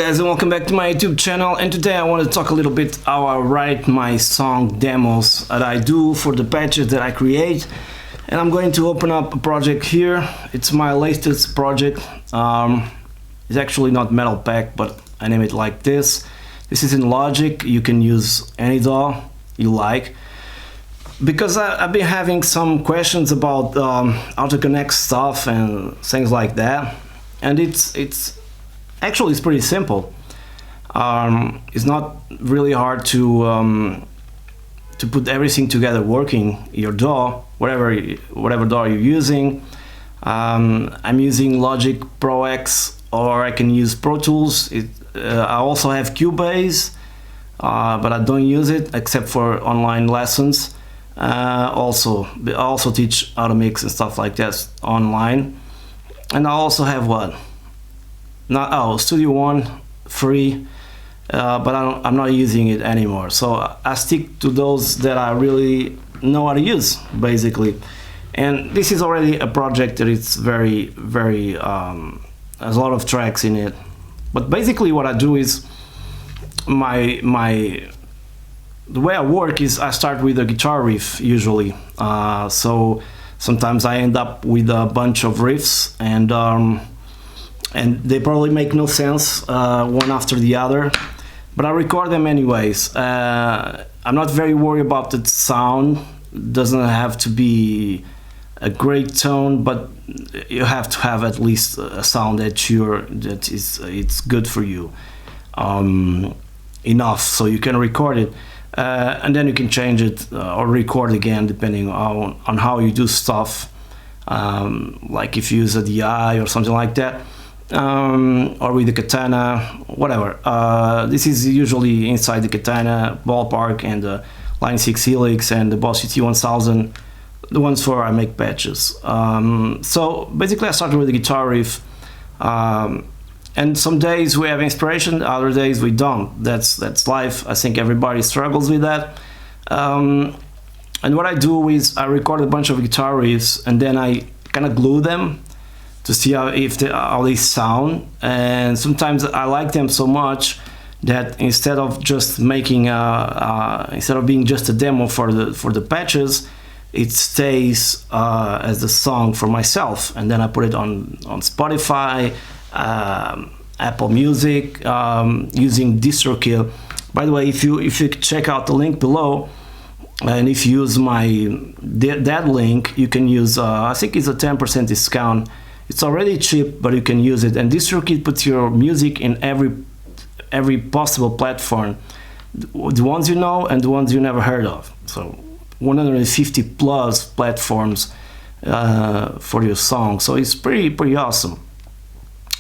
guys, and welcome back to my YouTube channel. And today I want to talk a little bit how I write my song demos that I do for the patches that I create. And I'm going to open up a project here. It's my latest project. It's actually not Metal Pack, but I name it like this. This is in Logic. You can use any DAW you like. Because I've been having some questions about how to connect stuff and things like that. And it's actually pretty simple. It's not really hard to put everything together working. Your DAW, whatever DAW you're using. I'm using Logic Pro X, or I can use Pro Tools. I also have Cubase, but I don't use it except for online lessons. I also teach how to mix and stuff like that online. And I also have Studio One free, but I'm not using it anymore. So I stick to those that I really know how to use, basically. And this is already a project that it's very has a lot of tracks in it. But basically what I do is the way I work is I start with a guitar riff usually. So sometimes I end up with a bunch of riffs, and they probably make no sense one after the other, but I record them anyways. I'm not very worried about the sound. It doesn't have to be a great tone, but you have to have at least a sound that it's good for you enough so you can record it. And then you can change it or record again depending on how you do stuff, like if you use a DI or something like that, or with the Katana, whatever. This is usually inside the Katana ballpark and the Line 6 Helix and the Boss UT1000, the ones for I make patches. So basically I started with the guitar riff. And some days we have inspiration, other days we don't. That's life. I think everybody struggles with that. And what I do is I record a bunch of guitar riffs and then I kind of glue them to see how they sound. And sometimes I like them so much that instead of just making instead of being just a demo for the patches, it stays as the song for myself. And then I put it on Spotify, Apple Music, using DistroKid. By the way, if you check out the link below, and if you use that link, you can use I think it's a 10% discount. It's already cheap, but you can use it. And DistroKid puts your music in every possible platform, the ones you know and the ones you never heard of. So 150 plus platforms for your song. So it's pretty awesome.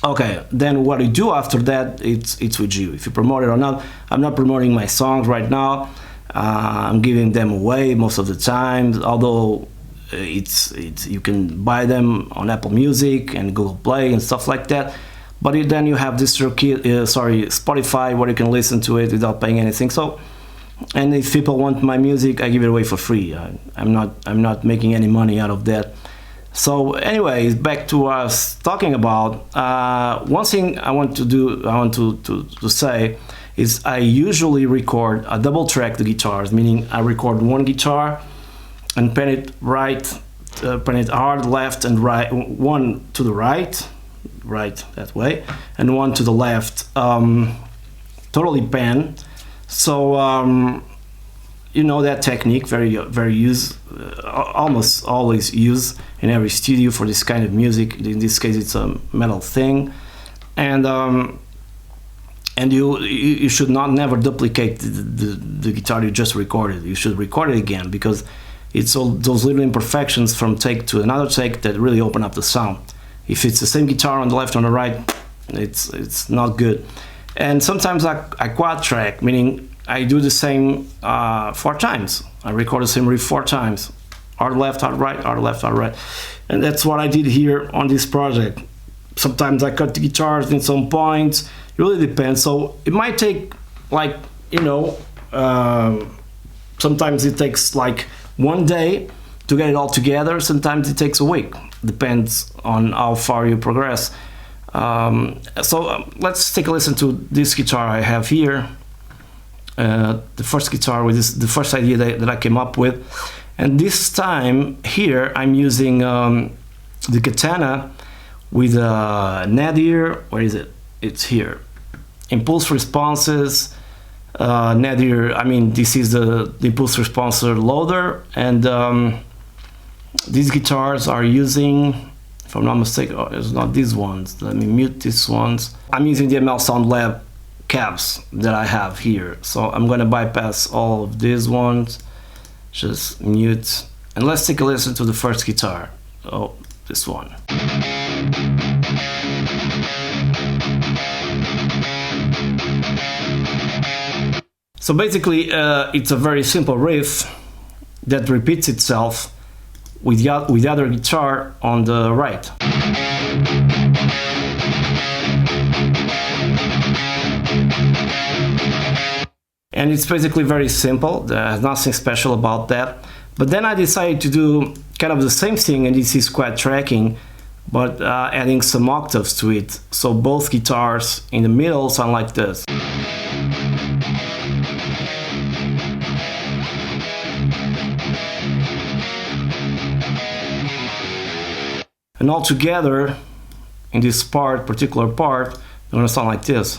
Okay, then what you do after that, it's with you. If you promote it or not. I'm not promoting my songs right now. I'm giving them away most of the time, although you can buy them on Apple Music and Google Play and stuff like that. But then you have Spotify, where you can listen to it without paying anything. So, and if people want my music, I give it away for free. I'm not making any money out of that. So anyways, back to what I was talking about. One thing I want to say is I usually record a double track the guitars, meaning I record one guitar and pen it hard left and right, one to the right that way, and one to the left, totally pen. So you know that technique, very almost always used in every studio for this kind of music. In this case, it's a metal thing, and you should never duplicate the guitar you just recorded. You should record it again, because it's all those little imperfections from take to another take that really open up the sound. If it's the same guitar on the left or on the right, it's not good. And sometimes I quad track, meaning I do the same 4 times. I record the same riff 4 times. Hard left, hard right, hard left, hard right. And that's what I did here on this project. Sometimes I cut the guitars in some points. It really depends. So it might take sometimes it takes like 1 day to get it all together. Sometimes it takes a week. Depends on how far you progress. Let's take a listen to this guitar I have here. The first guitar with the first idea that I came up with, and this time here I'm using the Katana with nadir. Where is it? It's here. Impulse responses. Nadir. I mean, this is the impulse responser loader, and these guitars are using, if I'm not mistaken, it's not these ones. Let me mute these ones. I'm using the ML Sound Lab cabs that I have here, so I'm gonna bypass all of these ones, just mute, and let's take a listen to the first guitar. Oh, this one. So basically it's a very simple riff that repeats itself with the other guitar on the right. And it's basically very simple. There's nothing special about that. But then I decided to do kind of the same thing, and this is quad tracking, but adding some octaves to it. So both guitars in the middle sound like this. And all together, in this particular part, they're gonna sound like this.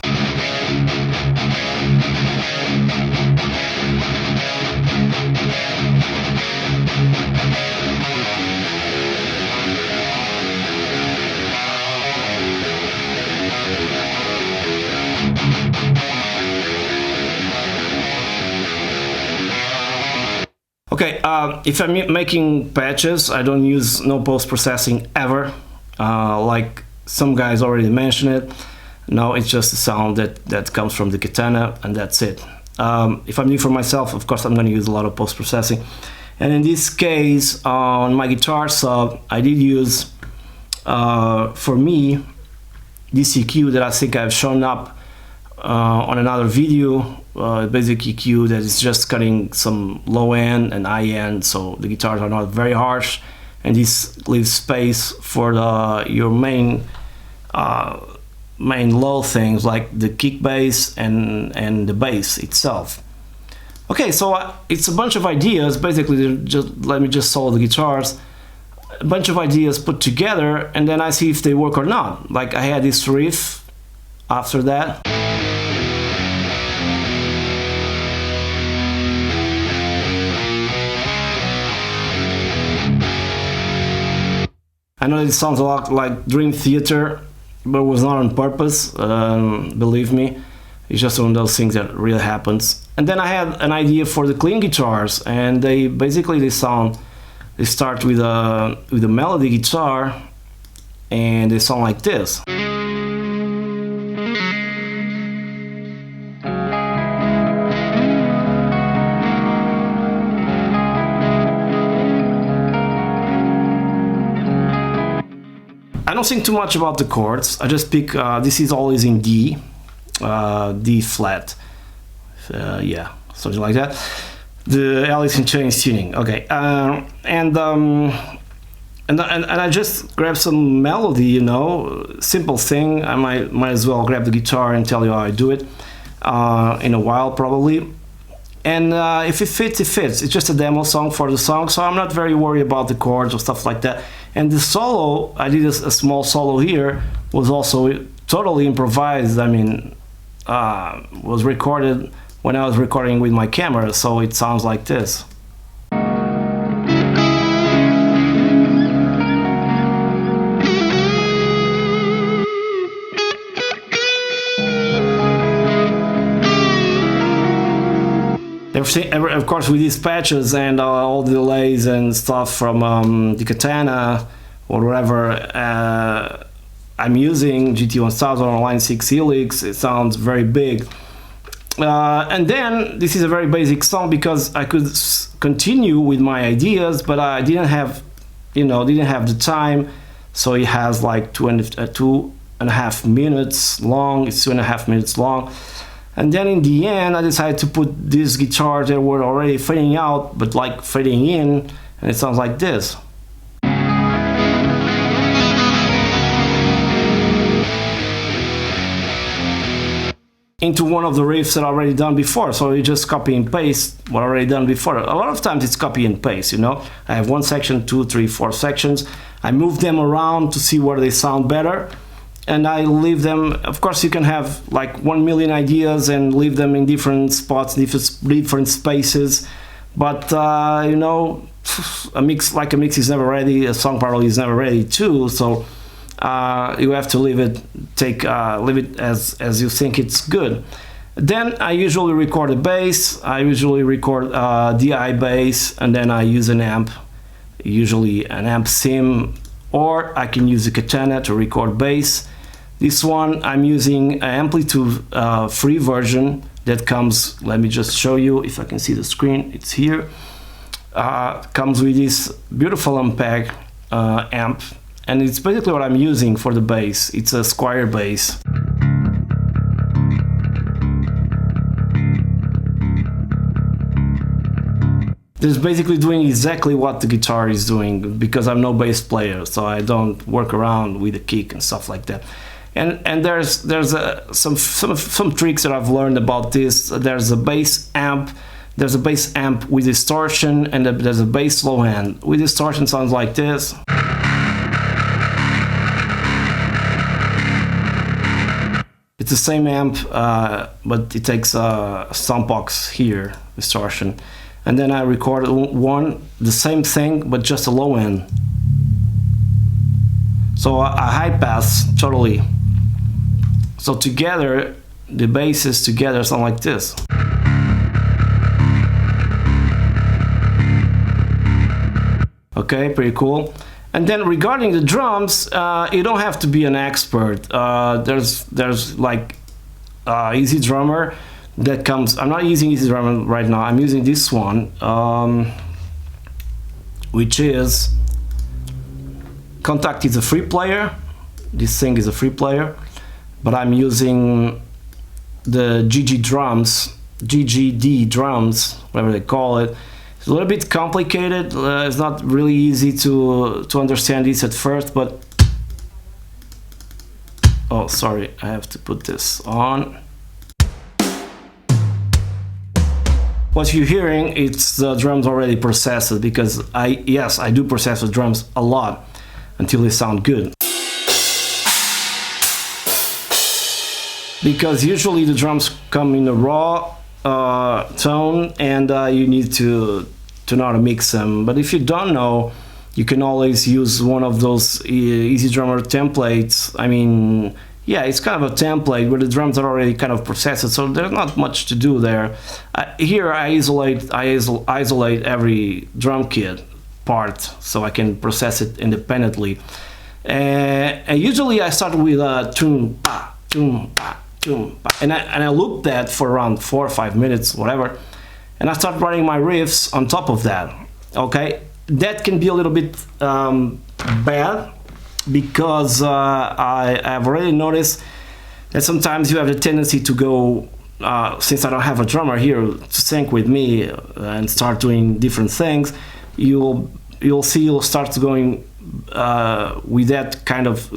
Okay, if I'm making patches, I don't use no post-processing ever, like some guys already mentioned it. No, it's just a sound that comes from the Katana, and that's it. If I'm doing for myself, of course I'm going to use a lot of post-processing. And in this case, on my guitar sub, I did use, for me, this EQ that I think I've shown up on another video, basic EQ that is just cutting some low end and high end, so the guitars are not very harsh, and this leaves space for your main low things like the kick bass and the bass itself. Okay, so it's a bunch of ideas. Basically, let me just solo the guitars. A bunch of ideas put together, and then I see if they work or not. Like I had this riff after that. I know it sounds a lot like Dream Theater, but it was not on purpose, believe me. It's just one of those things that really happens. And then I had an idea for the clean guitars, and they start with a melody guitar, and they sound like this. I don't think too much about the chords. I just pick, this is always in D, D flat, yeah, something like that. The Alice in Chains tuning, okay. And I just grab some melody, you know, simple thing. I might as well grab the guitar and tell you how I do it in a while probably. And if it fits, it fits. It's just a demo song for the song, so I'm not very worried about the chords or stuff like that. And the solo, I did a small solo here, was also totally improvised. I mean, was recorded when I was recording with my camera, so it sounds like this. Of course, with these patches and all the delays and stuff from the Katana or whatever I'm using, GT1000 or Line 6 Helix, it sounds very big. And then this is a very basic song because I could continue with my ideas, but I didn't have, didn't have the time. So it has like 2.5 minutes long. It's 2.5 minutes long. And then in the end, I decided to put these guitars that were already fading out, but like fading in, and it sounds like this. into one of the riffs that I already done before. So you just copy and paste what I already done before. A lot of times it's copy and paste, you know. I have one section, 2, 3, 4 sections. I move them around to see where they sound better, and I leave them. Of course, you can have like 1 million ideas and leave them in different spots, different spaces. But you know, a mix is never ready. A song probably is never ready too. So you have to leave it as you think it's good. Then I usually record a bass. I usually record DI bass, and then I use an amp, usually an amp sim, or I can use a Katana to record bass. This one I'm using an Amplitude free version that comes. Let me just show you if I can see the screen. It's here. Comes with this beautiful Ampeg amp, and it's basically what I'm using for the bass. It's a Squire bass. It's basically doing exactly what the guitar is doing, because I'm no bass player, so I don't work around with the kick and stuff like that. And there's some tricks that I've learned about this. There's a bass amp. There's a bass amp with distortion, and there's a bass low end. With distortion sounds like this. It's the same amp, but it takes a stomp box here, distortion. And then I recorded the same thing, but just a low end. So a high pass, totally. So together, the basses together sound like this. Okay, pretty cool. And then regarding the drums, you don't have to be an expert. There's like Easy Drummer that comes. I'm not using Easy Drummer right now. I'm using this one, which is Contact is a free player. This thing is a free player, but I'm using the GGD drums, whatever they call it. It's a little bit complicated. It's not really easy to understand this at first, but oh, sorry, I have to put this on. What you're hearing, it's the drums already processed, because I do process the drums a lot until they sound good. Because usually the drums come in a raw tone, and you need to know how to mix them. But if you don't know, you can always use one of those Easy Drummer templates. I mean, yeah, it's kind of a template where the drums are already kind of processed, so there's not much to do there. Here I isolate every drum kit part so I can process it independently. And usually I start with a toom pa, toom pa, toom pa, and I loop that for around 4 or 5 minutes, whatever, and I start writing my riffs on top of that. Okay, that can be a little bit bad, because I have already noticed that sometimes you have the tendency to go, since I don't have a drummer here to sync with me and start doing different things, you'll start going with that kind of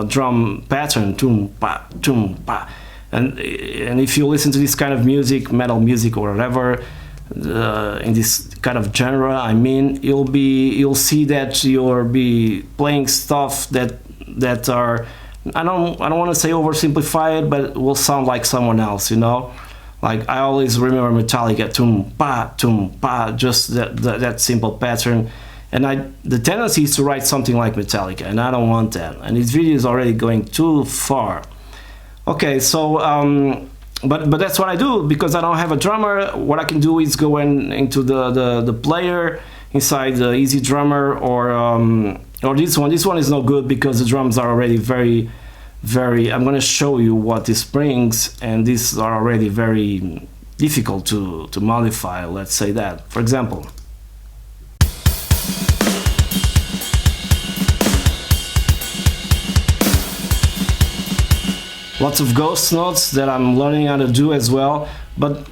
drum pattern, toom pa, and if you listen to this kind of music, metal music or whatever, in this kind of genre, I mean, you'll see that you'll be playing stuff that are, I don't want to say oversimplified, but will sound like someone else, you know. Like I always remember Metallica, toom pa, just that simple pattern. And the tendency is to write something like Metallica, and I don't want that. And this video is already going too far. Okay, so but that's what I do, because I don't have a drummer. What I can do is go into the player inside the Easy Drummer, or this one. This one is no good because the drums are already very. I'm going to show you what this brings, and these are already very difficult to modify. Let's say that, for example. Lots of ghost notes that I'm learning how to do as well, but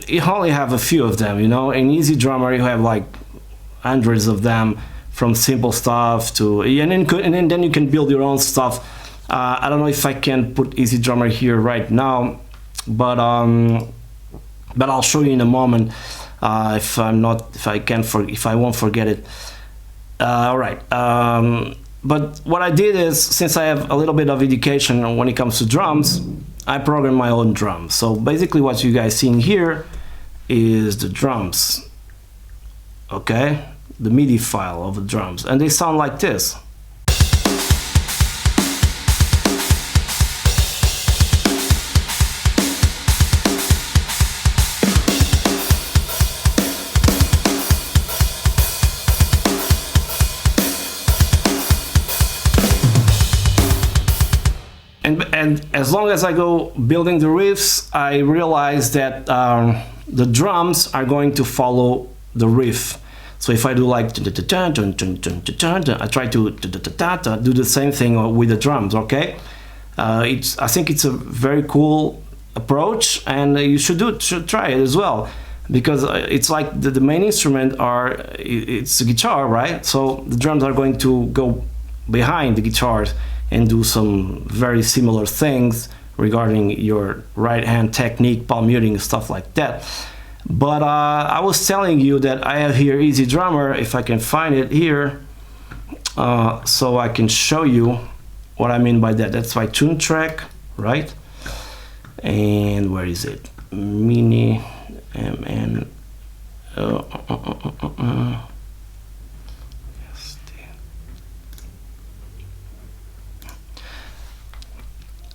you only have a few of them, you know. In Easy Drummer you have like hundreds of them, from simple stuff to, and then you can build your own stuff. I don't know if I can put Easy Drummer here right now, but I'll show you in a moment if I won't forget it. All right. But what I did is, since I have a little bit of education when it comes to drums, I program my own drums. So basically what you guys seeing here is the drums, okay? The MIDI file of the drums, and they sound like this. And as long as I go building the riffs, I realize that the drums are going to follow the riff. So if I do like I try to do the same thing with the drums, okay? I think it's a very cool approach, and you should try it as well, because it's like the main instrument it's a guitar, right? So the drums are going to go behind the guitars and do some very similar things regarding your right hand technique, palm muting, stuff like that. But I was telling you that I have here Easy Drummer, if I can find it here, so I can show you what I mean by that. That's my tune track, right? And where is it? Mini MN.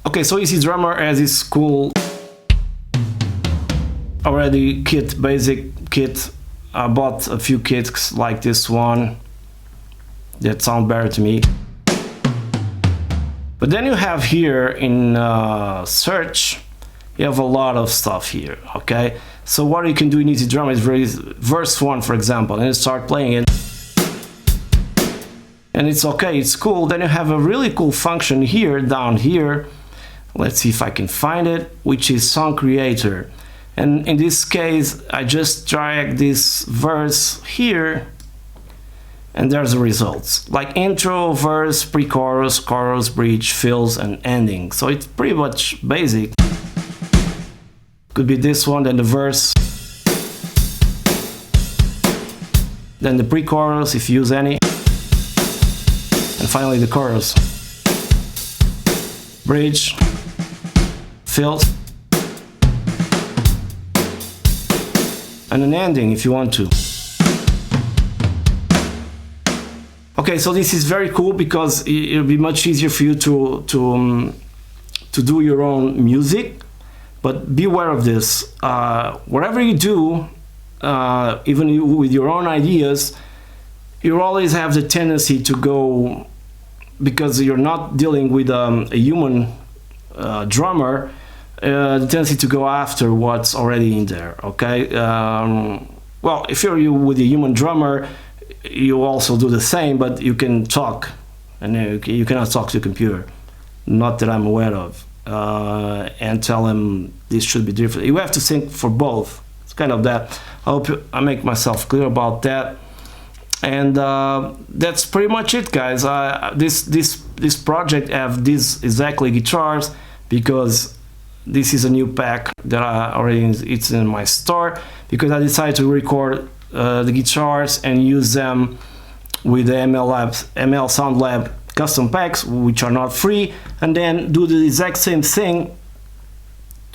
Okay, so Easy Drummer has this cool already basic kit. I bought a few kits like this one that sound better to me. But then you have here in search, you have a lot of stuff here, okay? So what you can do in Easy Drummer is raise verse 1, for example, and start playing it. And it's okay, it's cool. Then you have a really cool function here, down here. Let's see if I can find it, which is Song Creator. And in this case, I just drag this verse here, and there's the results. Like intro, verse, pre-chorus, chorus, bridge, fills, and ending. So it's pretty much basic. Could be this one, then the verse, then the pre-chorus if you use any, and finally the chorus. Bridge, fills, and an ending if you want to. Okay, so this is very cool because it'll be much easier for you to do your own music. But be aware of this. Whatever you do, even with your own ideas, you always have the tendency to go, because you're not dealing with a human drummer, the tendency to go after what's already in there, okay? Well, if you're with a human drummer, you also do the same, but you can talk, and you cannot talk to the computer, not that I'm aware of, and tell him this should be different. You have to think for both. It's kind of that. I hope I make myself clear about that. And that's pretty much it, guys. This project have these exactly guitars because this is a new pack that it's in my store, because I decided to record the guitars and use them with the ML Sound Lab custom packs, which are not free, and then do the exact same thing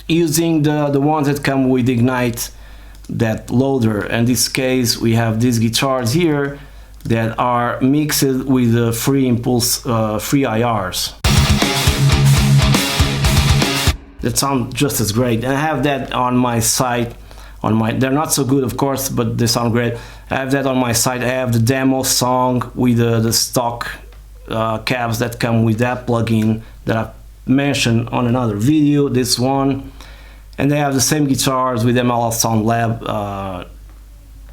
using the ones that come with Ignite, that loader. In this case, we have these guitars here that are mixed with the free impulse, free IRs. That sound just as great, and I have that on my site. They're not so good, of course, but they sound great. I have that on my site. I have the demo song with the stock cabs that come with that plugin that I mentioned on another video, this one. And they have the same guitars with ML Sound Lab,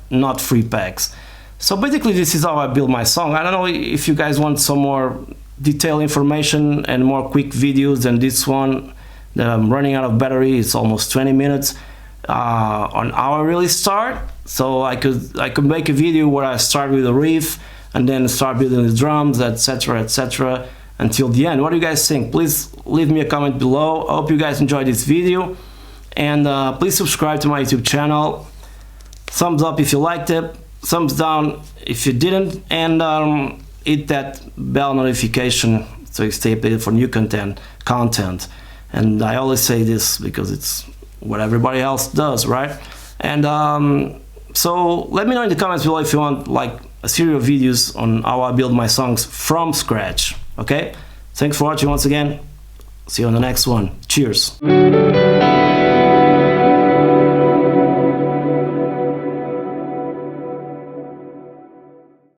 not free packs. So basically this is how I build my song. I don't know if you guys want some more detailed information and more quick videos than this one that I'm running out of battery. It's almost 20 minutes on how I really start. So I could make a video where I start with a riff and then start building the drums, etc., until the end. What do you guys think? Please leave me a comment below. I hope you guys enjoyed this video. and please subscribe to my YouTube channel. Thumbs up if you liked it, thumbs down if you didn't, and hit that bell notification so you stay updated for new content. And I always say this because it's what everybody else does, right? And so let me know in the comments below if you want like a series of videos on how I build my songs from scratch. Okay, thanks for watching once again. See you on the next one. Cheers.